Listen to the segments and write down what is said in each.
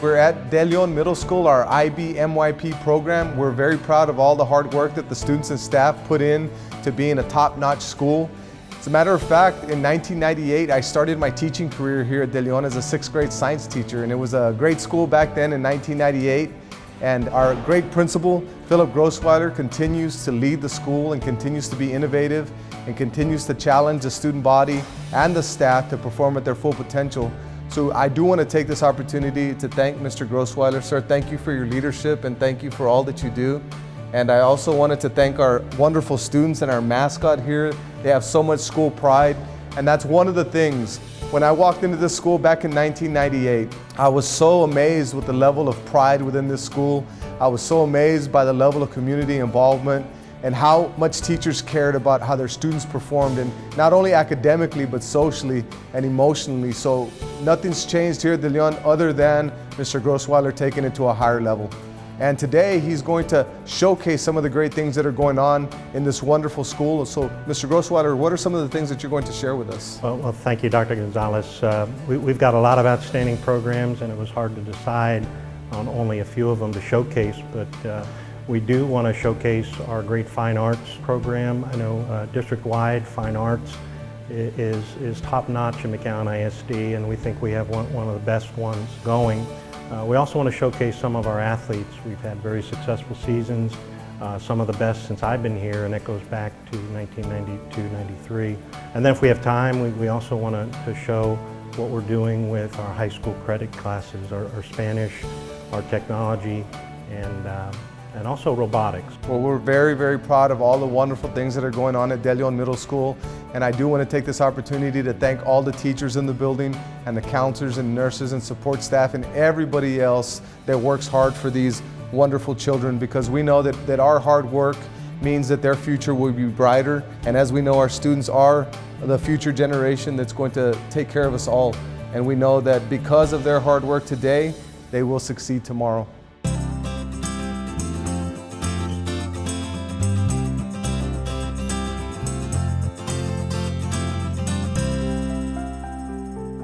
We're at De Leon Middle School, our IB MYP program. We're very proud of all the hard work that the students and staff put in to being a top-notch school. As a matter of fact, in 1998, I started my teaching career here at De Leon as a 6th grade science teacher, and it was a great school back then in 1998. And our great principal, Philip Grossweiler, continues to lead the school and continues to be innovative and continues to challenge the student body and the staff to perform at their full potential. So I do want to take this opportunity to thank Mr. Grossweiler. Sir, thank you for your leadership and thank you for all that you do. And I also wanted to thank our wonderful students and our mascot here. They have so much school pride, and that's one of the things. When I walked into this school back in 1998, I was so amazed with the level of pride within this school. I was so amazed by the level of community involvement and how much teachers cared about how their students performed, and not only academically, but socially and emotionally. So nothing's changed here at De Leon other than Mr. Grossweiler taking it to a higher level. And today he's going to showcase some of the great things that are going on in this wonderful school. So Mr. Grossweiler, what are some of the things that you're going to share with us? Well, thank you, Dr. Gonzalez. We've got a lot of outstanding programs, and it was hard to decide on only a few of them to showcase, but we do want to showcase our great fine arts program. I know district-wide fine arts is top-notch in McAllen ISD, and we think we have one of the best ones going. We also want to showcase some of our athletes. We've had very successful seasons, some of the best since I've been here, and that goes back to 1992-93. And then if we have time, we also want to show what we're doing with our high school credit classes, our Spanish, our technology, and also robotics. Well, we're very, very proud of all the wonderful things that are going on at De Leon Middle School. And I do want to take this opportunity to thank all the teachers in the building and the counselors and nurses and support staff and everybody else that works hard for these wonderful children, because we know that our hard work means that their future will be brighter. And as we know, our students are the future generation that's going to take care of us all. And we know that because of their hard work today, they will succeed tomorrow.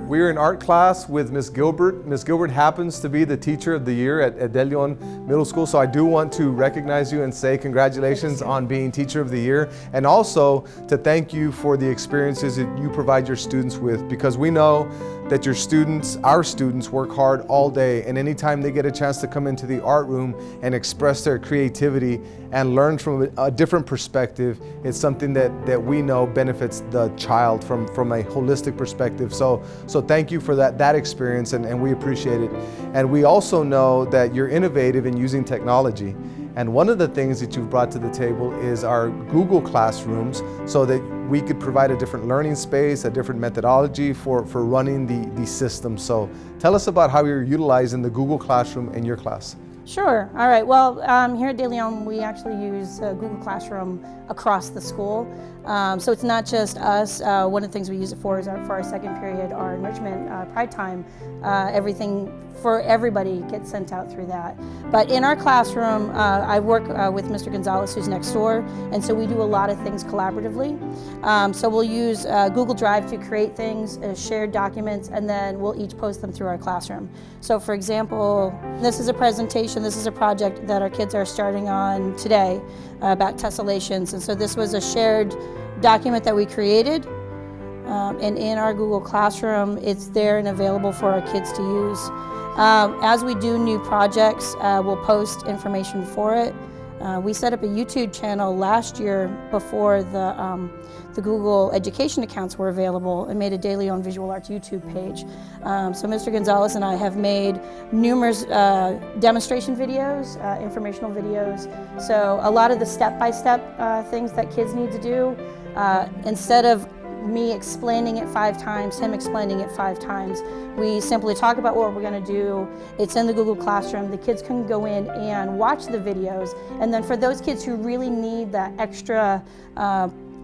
We're in art class with Ms. Gilbert. Ms. Gilbert happens to be the Teacher of the Year at De Leon Middle School, so I do want to recognize you and say congratulations on being Teacher of the Year, and also to thank you for the experiences that you provide your students with, because we know that your students, our students, work hard all day, and anytime they get a chance to come into the art room and express their creativity and learn from a different perspective, it's something that we know benefits the child from a holistic perspective. So thank you for that experience, and we appreciate it. And we also know that you're innovative in using technology. And one of the things that you've brought to the table is our Google Classrooms, so that we could provide a different learning space, a different methodology for running the system. So tell us about how you're utilizing the Google Classroom in your class. Sure. All right. Well, here at De Leon, we actually use Google Classroom across the school. So it's not just us. One of the things we use it for is for our second period, our enrichment pride time. Everything for everybody gets sent out through that. But in our classroom, I work with Mr. Gonzalez, who's next door, and so we do a lot of things collaboratively. So we'll use Google Drive to create things, shared documents, and then we'll each post them through our classroom. So for example, this is a presentation, this is a project that our kids are starting on today about tessellations, and so this was a shared document that we created. And in our Google Classroom, it's there and available for our kids to use. As we do new projects, we'll post information for it. We set up a YouTube channel last year before the Google education accounts were available, and made a De Leon Visual Arts YouTube page. So Mr. Gonzalez and I have made numerous demonstration videos, informational videos. So a lot of the step-by-step things that kids need to do, instead of me explaining it 5 times, him explaining it 5 times. We simply talk about what we're going to do. It's in the Google Classroom. The kids can go in and watch the videos. And then for those kids who really need that extra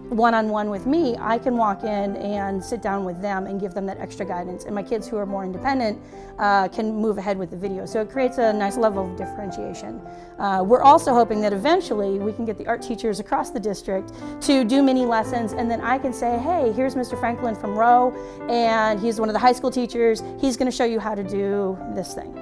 one-on-one with me, I can walk in and sit down with them and give them that extra guidance. And my kids who are more independent can move ahead with the video. So it creates a nice level of differentiation. We're also hoping that eventually we can get the art teachers across the district to do mini lessons, and then I can say, hey, here's Mr. Franklin from Rowe, and he's one of the high school teachers. He's going to show you how to do this thing.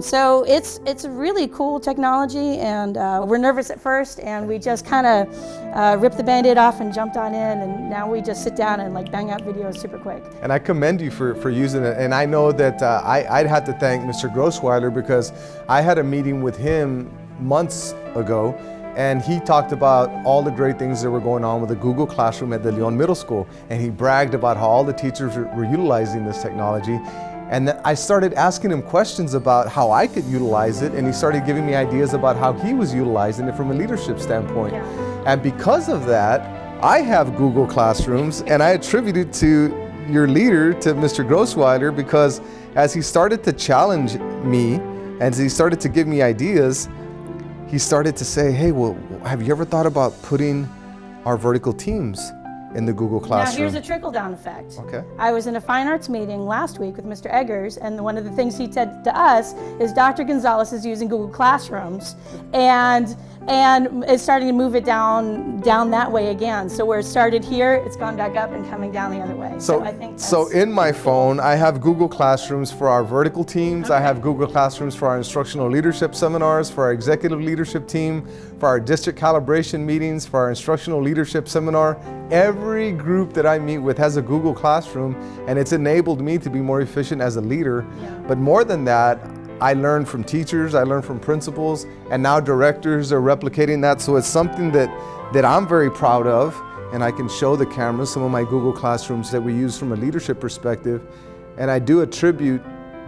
So it's a really cool technology, and we're nervous at first, and we just kind of ripped the Band-Aid off and jumped on in, and now we just sit down and like bang out videos super quick. And I commend you for using it, and I know that I'd have to thank Mr. Grossweiler, because I had a meeting with him months ago, and he talked about all the great things that were going on with the Google Classroom at the Leon Middle School, and he bragged about how all the teachers were utilizing this technology. And then I started asking him questions about how I could utilize it, and he started giving me ideas about how he was utilizing it from a leadership standpoint. Yeah. And because of that, I have Google Classrooms, and I attribute it to your leader, to Mr. Grossweiler, because as he started to challenge me, and as he started to give me ideas, he started to say, hey, well, have you ever thought about putting our vertical teams in the Google Classroom? Now here's a trickle-down effect. Okay. I was in a fine arts meeting last week with Mr. Eggers, and one of the things he said to us is Dr. Gonzalez is using Google Classrooms, and it's starting to move it down that way again. So where it started here, it's gone back up and coming down the other way. So I think so in my phone, I have Google Classrooms for our vertical teams. Okay. I have Google Classrooms for our instructional leadership seminars, for our executive leadership team, for our district calibration meetings, for our instructional leadership seminar. Every group that I meet with has a Google Classroom, and it's enabled me to be more efficient as a leader. Yeah. But more than that, I learned from teachers, I learned from principals, and now directors are replicating that. So it's something that I'm very proud of, and I can show the cameras some of my Google Classrooms that we use from a leadership perspective. And I do attribute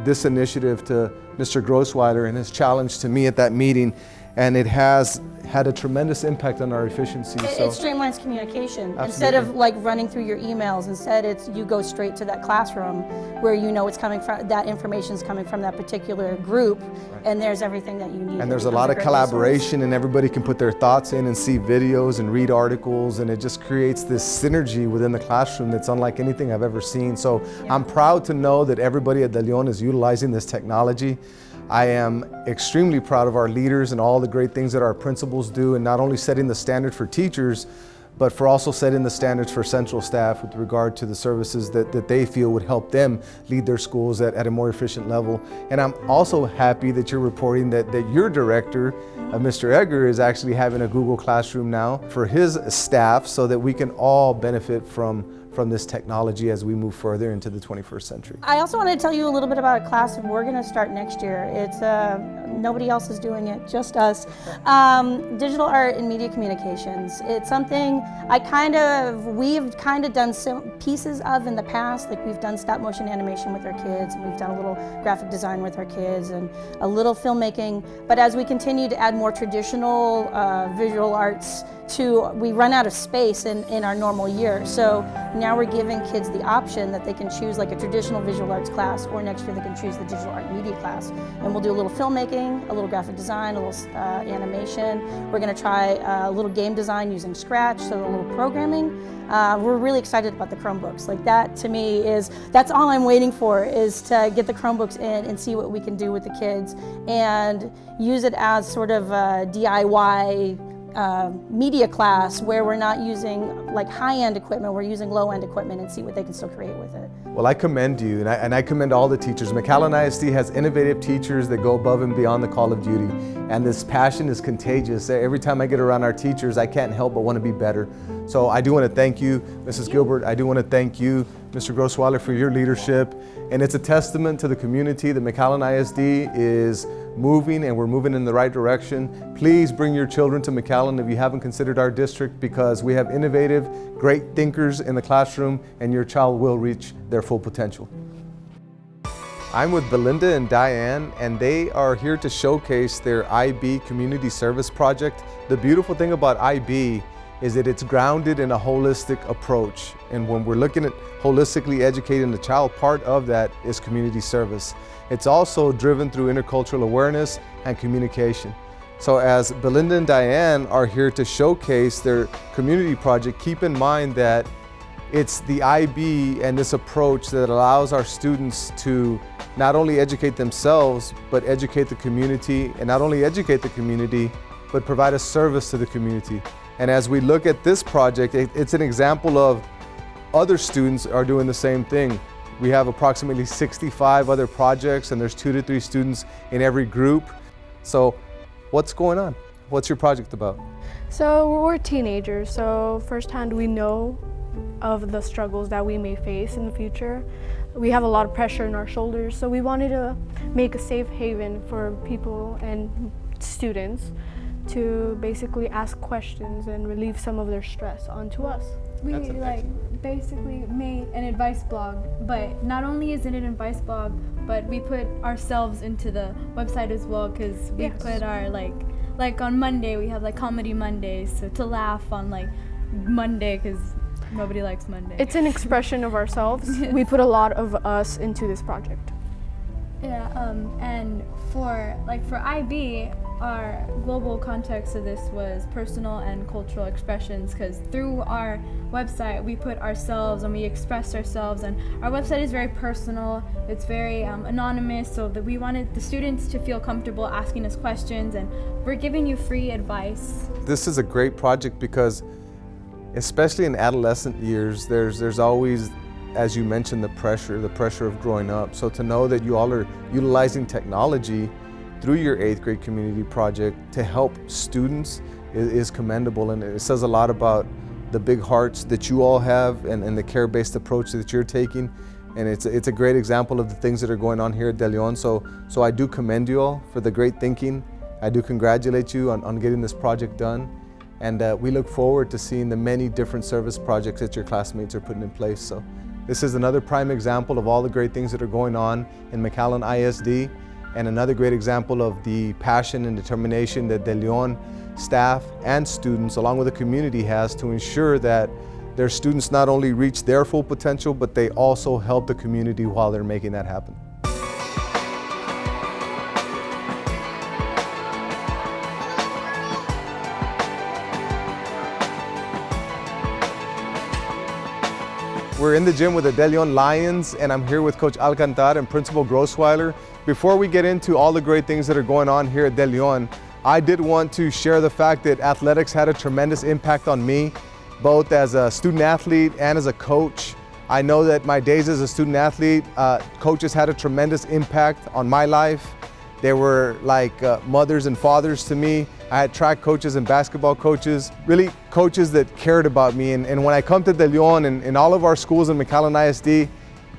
this initiative to Mr. Grossweiler and his challenge to me at that meeting, and it has had a tremendous impact on our efficiency. It streamlines communication. Absolutely. Instead of like running through your emails, instead you go straight to that classroom where you know it's coming from, that information's coming from that particular group, and there's everything that you need. And there's a lot of collaboration, and everybody can put their thoughts in and see videos and read articles, and it just creates this synergy within the classroom that's unlike anything I've ever seen. So Yeah. I'm proud to know that everybody at De Leon is utilizing this technology. I am extremely proud of our leaders and all the great things that our principals do, and not only setting the standard for teachers, but for also setting the standards for central staff with regard to the services that they feel would help them lead their schools at a more efficient level. And I'm also happy that you're reporting that your director, Mr. Egger, is actually having a Google Classroom now for his staff, so that we can all benefit from this technology as we move further into the 21st century. I also want to tell you a little bit about a class that we're going to start next year. It's nobody else is doing it, just us. Digital art and media communications. It's something we've kind of done some pieces of in the past. Like we've done stop motion animation with our kids, and we've done a little graphic design with our kids, and a little filmmaking. But as we continue to add more traditional visual arts we run out of space in our normal year. So now we're giving kids the option that they can choose like a traditional visual arts class, or next year they can choose the digital art media class. And we'll do a little filmmaking, a little graphic design, a little animation. We're going to try a little game design using Scratch, so a little programming. We're really excited about the Chromebooks. Like that to me that's all I'm waiting for, is to get the Chromebooks in and see what we can do with the kids and use it as sort of a DIY media class where we're not using like high-end equipment, we're using low-end equipment, and see what they can still create with it. Well, I commend you, and I commend all the teachers. McAllen ISD has innovative teachers that go above and beyond the call of duty, and this passion is contagious. Every time I get around our teachers, I can't help but want to be better. So I do want to thank you, Mrs. Gilbert. I do want to thank you, Mr. Grossweiler, for your leadership, and it's a testament to the community that McAllen ISD is moving, and we're moving in the right direction. Please bring your children to McAllen if you haven't considered our district, because we have innovative, great thinkers in the classroom, and your child will reach their full potential. I'm with Belinda and Diane, and they are here to showcase their IB Community Service Project. The beautiful thing about IB is that it's grounded in a holistic approach. And when we're looking at holistically educating the child, part of that is community service. It's also driven through intercultural awareness and communication. So as Belinda and Diane are here to showcase their community project, keep in mind that it's the IB and this approach that allows our students to not only educate themselves, but educate the community, and not only educate the community, but provide a service to the community. And as we look at this project, it's an example of other students are doing the same thing. We have approximately 65 other projects, and there's 2 to 3 students in every group. So what's going on? What's your project about? So we're teenagers, so firsthand we know of the struggles that we may face in the future. We have a lot of pressure on our shoulders, so we wanted to make a safe haven for people and students to basically ask questions and relieve some of their stress onto us. We basically made an advice blog, but not only is it an advice blog, but we put ourselves into the website as well, because we put our like on Monday we have like comedy Mondays, so to laugh on like Monday because nobody likes Monday. It's an expression of ourselves. We put a lot of us into this project. Yeah, and for IB, our global context of this was personal and cultural expressions, because through our website we put ourselves and we express ourselves, and our website is very personal, it's very anonymous, so that we wanted the students to feel comfortable asking us questions, and we're giving you free advice. This is a great project because especially in adolescent years, there's always, as you mentioned, the pressure of growing up. So to know that you all are utilizing technology through your 8th grade community project to help students is commendable, and it says a lot about the big hearts that you all have and the care-based approach that you're taking. And it's a great example of the things that are going on here at De Leon. So I do commend you all for the great thinking. I do congratulate you on getting this project done. And we look forward to seeing the many different service projects that your classmates are putting in place. So this is another prime example of all the great things that are going on in McAllen ISD, and another great example of the passion and determination that De Leon staff and students, along with the community, has to ensure that their students not only reach their full potential, but they also help the community while they're making that happen. We're in the gym with the De Leon Lions, and I'm here with Coach Alcantar and Principal Grossweiler. Before we get into all the great things that are going on here at De Leon, I did want to share the fact that athletics had a tremendous impact on me, both as a student athlete and as a coach. I know that my days as a student athlete, coaches had a tremendous impact on my life. They were like mothers and fathers to me. I had track coaches and basketball coaches, really coaches that cared about me. And when I come to De Leon and in all of our schools in McAllen ISD,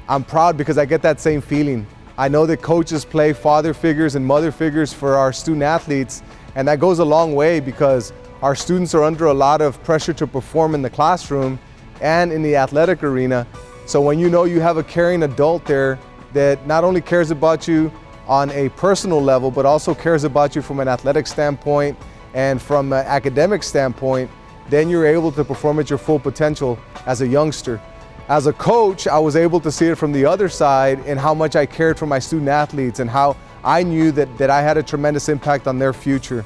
I'm proud because I get that same feeling. I know that coaches play father figures and mother figures for our student athletes, and that goes a long way because our students are under a lot of pressure to perform in the classroom and in the athletic arena. So when you know you have a caring adult there that not only cares about you on a personal level, but also cares about you from an athletic standpoint and from an academic standpoint, then you're able to perform at your full potential as a youngster. As a coach, I was able to see it from the other side and how much I cared for my student athletes and how I knew that I had a tremendous impact on their future.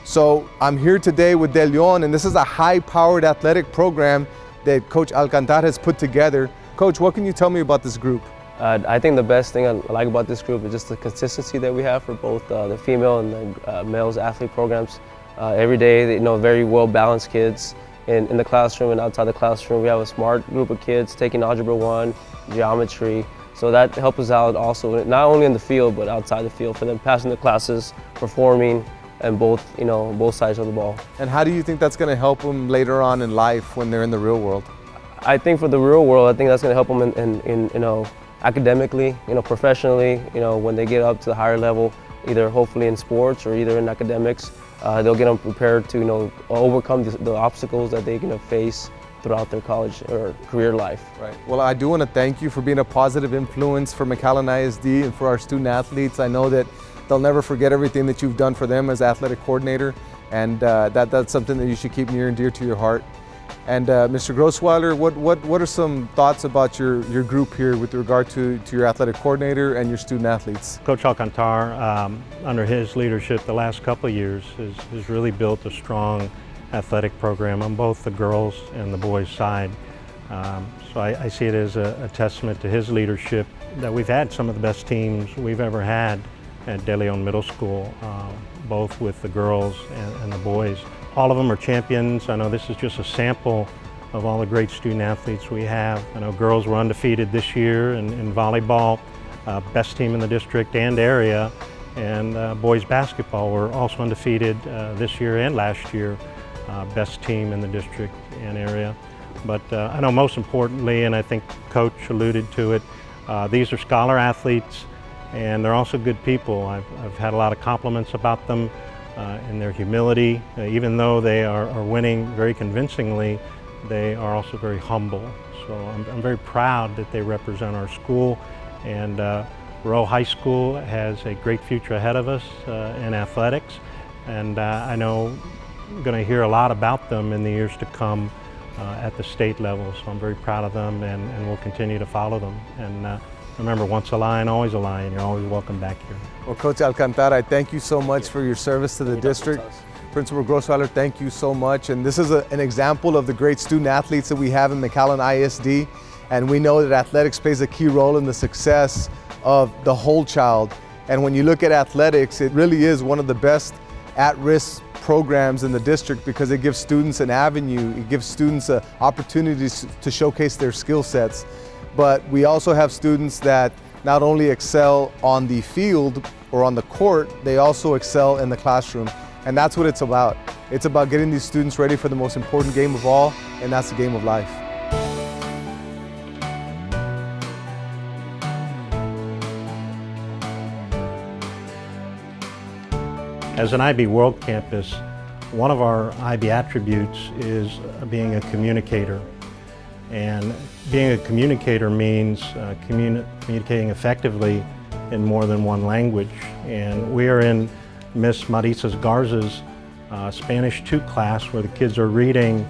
So I'm here today with De Leon, and this is a high-powered athletic program that Coach Alcantar has put together. Coach, what can you tell me about this group? I think the best thing I like about this group is just the consistency that we have for both the female and the males athlete programs. Every day, very well-balanced kids in the classroom and outside the classroom. We have a smart group of kids taking Algebra 1, geometry, so that helps us out also, not only in the field, but outside the field, for them passing the classes, performing, and both sides of the ball. And how do you think that's going to help them later on in life when they're in the real world? I think for the real world, I think that's going to help them in academically, professionally, when they get up to the higher level, either hopefully in sports or either in academics, they'll get them prepared to, overcome the obstacles that they're going to face throughout their college or career life. Right. Well, I do want to thank you for being a positive influence for McAllen ISD and for our student athletes. I know that they'll never forget everything that you've done for them as athletic coordinator, and that's something that you should keep near and dear to your heart. And Mr. Grossweiler, what are some thoughts about your group here with regard to your athletic coordinator and your student athletes? Coach Alcantar, under his leadership the last couple of years, has really built a strong athletic program on both the girls and the boys side. So I see it as a testament to his leadership that we've had some of the best teams we've ever had at De Leon Middle School, both with the girls and the boys. All of them are champions. I know this is just a sample of all the great student athletes we have. I know girls were undefeated this year in volleyball, best team in the district and area, and boys basketball were also undefeated this year and last year, best team in the district and area. But I know most importantly, and I think Coach alluded to it, these are scholar athletes and they're also good people. I've had a lot of compliments about them in their humility. Even though they are winning very convincingly, they are also very humble. So I'm very proud that they represent our school, and Rowe High School has a great future ahead of us in athletics, and I know I'm going to hear a lot about them in the years to come at the state level. So I'm very proud of them, and we'll continue to follow them. And remember, once a lion, always a lion. You're always welcome back here. Well, Coach Alcantara, I thank you so much for your service to the district. Principal Grossweiler, thank you so much. And this is an example of the great student athletes that we have in McAllen ISD. And we know that athletics plays a key role in the success of the whole child. And when you look at athletics, it really is one of the best at-risk programs in the district because it gives students an avenue, it gives students opportunities to showcase their skill sets. But we also have students that not only excel on the field or on the court, they also excel in the classroom. And that's what it's about. It's about getting these students ready for the most important game of all, and that's the game of life. As an IB World Campus, one of our IB attributes is being a communicator. And being a communicator means communicating effectively in more than one language. And we are in Miss Marisa Garza's Spanish 2 class, where the kids are reading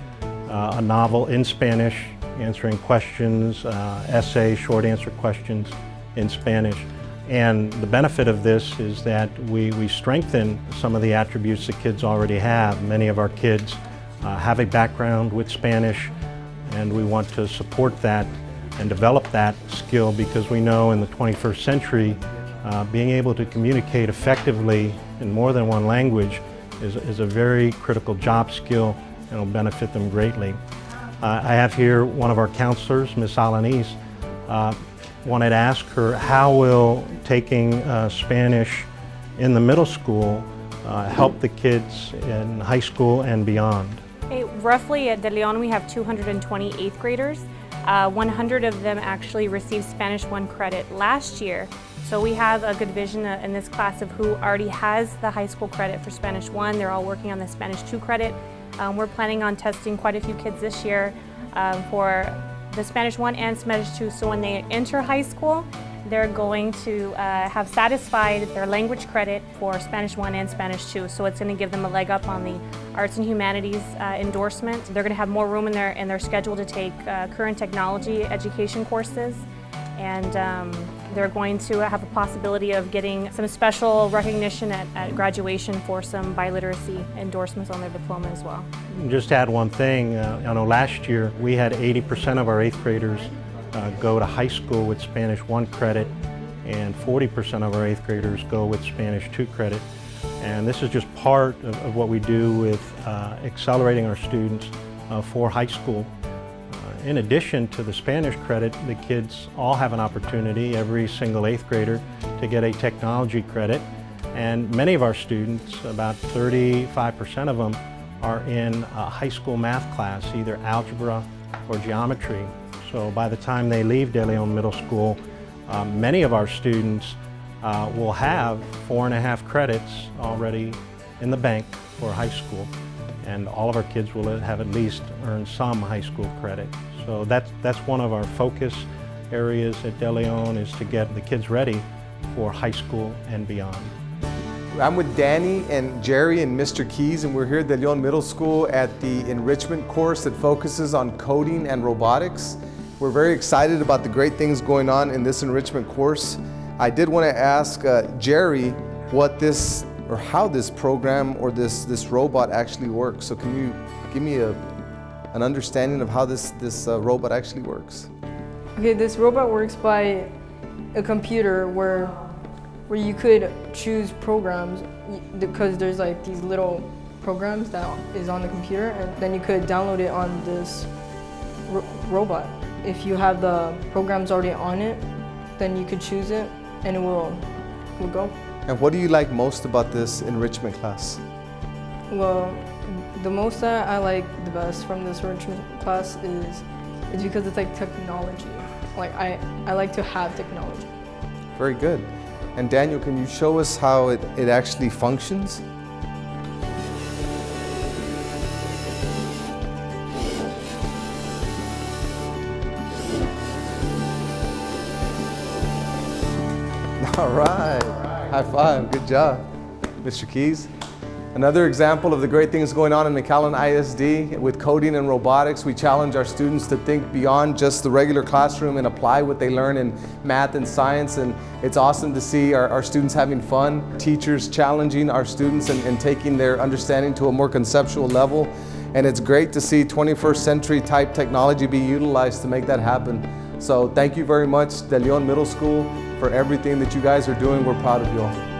a novel in Spanish, answering questions, essays, short answer questions in Spanish. And the benefit of this is that we strengthen some of the attributes the kids already have. Many of our kids have a background with Spanish, and we want to support that and develop that skill because we know in the 21st century, being able to communicate effectively in more than one language is a very critical job skill and will benefit them greatly. I have here one of our counselors, Miss Alanis. Wanted to ask her, how will taking Spanish in the middle school help the kids in high school and beyond? Roughly at De Leon we have 220 8th graders. 100 of them actually received Spanish 1 credit last year. So we have a good vision in this class of who already has the high school credit for Spanish 1. They're all working on the Spanish 2 credit. We're planning on testing quite a few kids this year for the Spanish 1 and Spanish 2. So when they enter high school, they're going to have satisfied their language credit for Spanish 1 and Spanish 2. So it's going to give them a leg up on the Arts and Humanities endorsement. They're going to have more room in their schedule to take current technology education courses. And they're going to have a possibility of getting some special recognition at graduation for some biliteracy endorsements on their diploma as well. Just to add one thing, I know last year we had 80% of our 8th graders go to high school with Spanish 1 credit, and 40% of our 8th graders go with Spanish 2 credit. And this is just part of what we do with accelerating our students for high school. In addition to the Spanish credit, the kids all have an opportunity, every single 8th grader, to get a technology credit. And many of our students, about 35% of them, are in a high school math class, either algebra or geometry. So by the time they leave De Leon Middle School, many of our students will have 4.5 credits already in the bank for high school. And all of our kids will have at least earned some high school credit. So that's one of our focus areas at De Leon, is to get the kids ready for high school and beyond. I'm with Danny and Jerry and Mr. Keys, and we're here at De Leon Middle School at the enrichment course that focuses on coding and robotics. We're very excited about the great things going on in this enrichment course. I did want to ask Jerry what this, or how this program or this robot actually works. So can you give me an understanding of how this robot actually works? Okay, this robot works by a computer where you could choose programs, because there's like these little programs that is on the computer, and then you could download it on this robot. If you have the programs already on it, then you could choose it and it will go. And what do you like most about this enrichment class? Well, the most that I like the best from this enrichment class is because it's like technology. Like I like to have technology. Very good. And Daniel, can you show us how it actually functions? All right, high five, good job, Mr. Keys. Another example of the great things going on in McAllen ISD with coding and robotics. We challenge our students to think beyond just the regular classroom and apply what they learn in math and science. And it's awesome to see our students having fun, teachers challenging our students and taking their understanding to a more conceptual level. And it's great to see 21st century type technology be utilized to make that happen. So thank you very much, De Leon Middle School, for everything that you guys are doing. We're proud of you all.